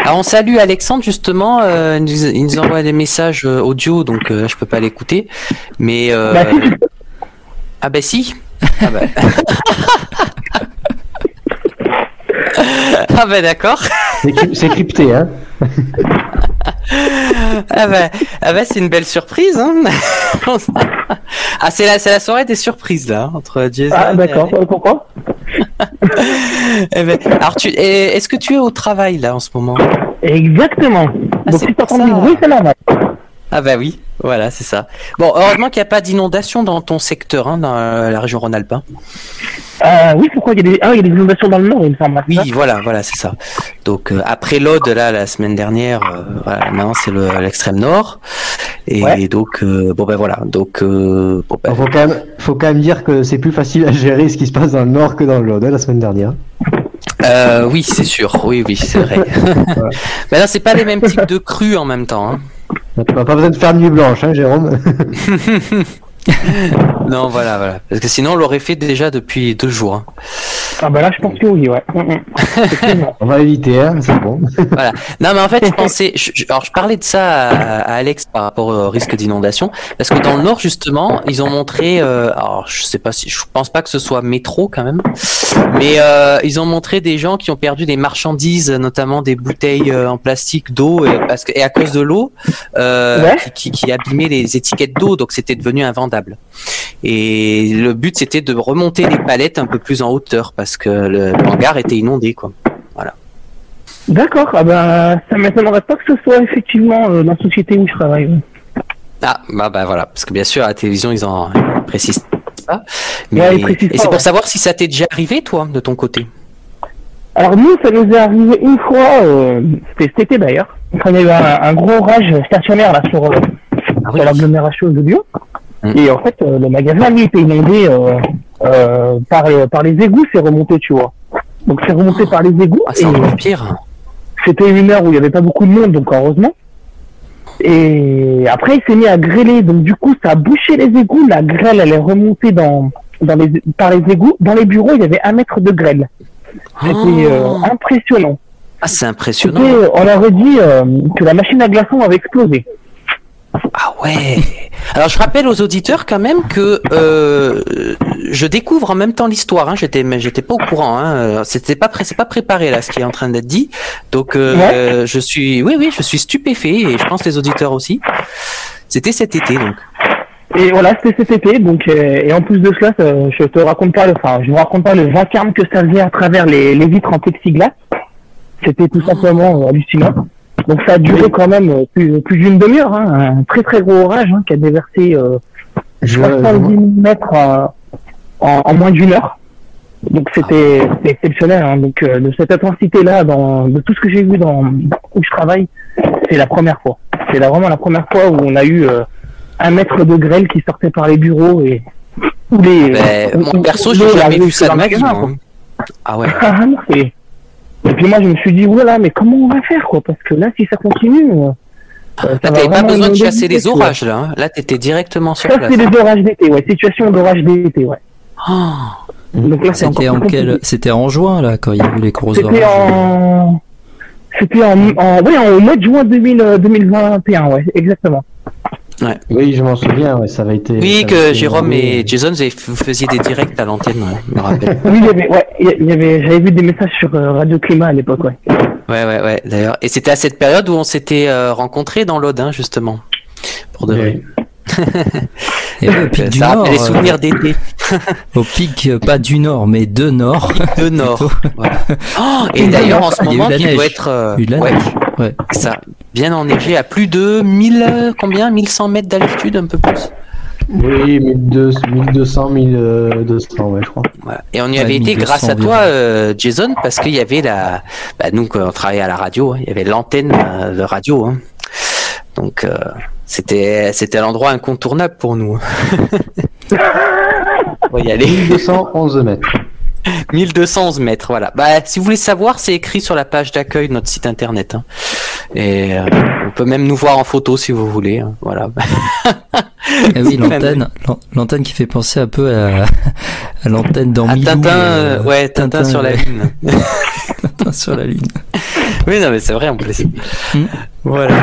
Alors on salue Alexandre justement, il nous envoie des messages audio, donc je peux pas l'écouter. Mais ah bah si. Ah bah, ah bah d'accord. C'est crypté, hein. Ah bah c'est une belle surprise, hein. Ah c'est la soirée des surprises là entre Jason. Ah d'accord, pourquoi? Eh ben, alors est-ce que tu es au travail là en ce moment? Exactement. Donc si t'entends du bruit, c'est normal. Ah bah oui, voilà, c'est ça. Bon, heureusement qu'il n'y a pas d'inondation dans ton secteur, hein, dans la région Rhône-Alpes. Oui, pourquoi il y a des inondations dans le nord, il me semble. Oui, voilà, c'est ça. Donc après l'Aude, là, la semaine dernière, voilà, maintenant c'est l'extrême nord. Et donc, bon ben voilà. Donc, bon, ben... faut quand même dire que c'est plus facile à gérer ce qui se passe dans le nord que dans l'Aude, la semaine dernière. Oui, c'est sûr. Oui, c'est vrai. Voilà. Mais là, c'est pas les mêmes types de crues en même temps. Hein. Tu n'as pas besoin de faire nuit blanche, hein, Jérôme. Non, voilà. Parce que sinon, on l'aurait fait déjà depuis 2 jours. Hein. Ah bah là, je pense que oui, ouais. On va éviter, hein, c'est bon. Voilà. Non, mais en fait, je pensais... Alors, je parlais de ça à Alex par rapport au risque d'inondation. Parce que dans le Nord, justement, ils ont montré... alors, je sais pas si... Je pense pas que ce soit métro, quand même. Mais ils ont montré des gens qui ont perdu des marchandises, notamment des bouteilles en plastique d'eau. Et à cause de l'eau, qui abîmait les étiquettes d'eau. Donc, c'était devenu invendable. Et le but, c'était de remonter les palettes un peu plus en hauteur parce que le hangar était inondé, quoi. Voilà. D'accord. Ah ben, ça m'étonnerait pas que ce soit effectivement dans la société où je travaille. Ah, bah voilà. Parce que bien sûr, à la télévision, ils en précisent pas. Mais... Ouais, ils précisent pas, c'est pour savoir si ça t'est déjà arrivé, toi, de ton côté. Alors nous, ça nous est arrivé une fois, c'était cet été d'ailleurs, quand il y a eu un gros orage stationnaire là sur l'agglomération de Lyon. Et en fait, le magasin, lui, était inondé par les égouts, c'est remonté, tu vois. Donc c'est remonté par les égouts. Ah, c'est encore pire. C'était une heure où il n'y avait pas beaucoup de monde, donc heureusement. Et après, il s'est mis à grêler, donc du coup, ça a bouché les égouts. La grêle, elle est remontée par les égouts. Dans les bureaux, il y avait 1 mètre de grêle. C'était impressionnant. Ah, c'est impressionnant. On aurait dit que la machine à glaçons avait explosé. Ah ouais. Alors je rappelle aux auditeurs quand même que je découvre en même temps l'histoire. Hein. J'étais pas au courant. Hein. C'est pas préparé là ce qui est en train d'être dit. Donc je suis stupéfait et je pense les auditeurs aussi. C'était cet été donc. Et voilà, c'était cet été. Donc et en plus de cela, je vous raconte pas le vacarme que ça faisait à travers les vitres en plexiglas. C'était tout simplement hallucinant. Donc ça a duré quand même plus d'une demi-heure, hein, un très très gros orage qui a déversé 70 mm en moins d'une heure. Donc c'était exceptionnel. Hein. Donc de cette intensité-là, de tout ce que j'ai vu où je travaille, c'est la première fois. C'est vraiment la première fois où on a eu 1 mètre de grêle qui sortait par les bureaux et mon perso, j'ai jamais vu ça de ma vie. Ah ouais. Et puis moi je me suis dit oulala, mais comment on va faire quoi, parce que là si ça continue là t'avais pas besoin de chasser les orages là, hein. Là t'étais directement sur place. Ça c'est les orages d'été, situation d'orage d'été, Donc là c'était en juin là quand il y a eu les gros orages. C'était en mois de juin 2021, exactement. Ouais. Oui, je m'en souviens, ça avait été... Oui, que Jérôme et Jason, vous faisiez des directs à l'antenne, je me rappelle. Oui, j'avais vu des messages sur Radio Climat à l'époque, Ouais, d'ailleurs. Et c'était à cette période où on s'était rencontrés dans l'Aude, justement. Pour de vrai. Et au pic du Nord, les souvenirs d'été. Au pic, pas du Nord, mais de Nord. De Nord. Voilà. Oh, et d'ailleurs, en ce moment, il doit être... Ouais. Ça, bien enneigé à plus de 1100 mètres d'altitude, un peu plus. Oui, 1200, 1200, je crois. Voilà. Et on y avait été grâce à toi, Jason, parce qu'il y avait nous, quand on travaillait à la radio, il y avait l'antenne de radio. Hein. Donc, c'était l'endroit incontournable pour nous. On va y aller. 1211 mètres. 1211 mètres, voilà. Si vous voulez savoir, c'est écrit sur la page d'accueil de notre site internet. Hein. Et on peut même nous voir en photo si vous voulez. Hein. Voilà. Et oui, l'antenne qui fait penser un peu à l'antenne dans Milou. Tintin sur la Lune. Tintin sur la Lune. Oui, non, mais c'est vrai en plus. Voilà.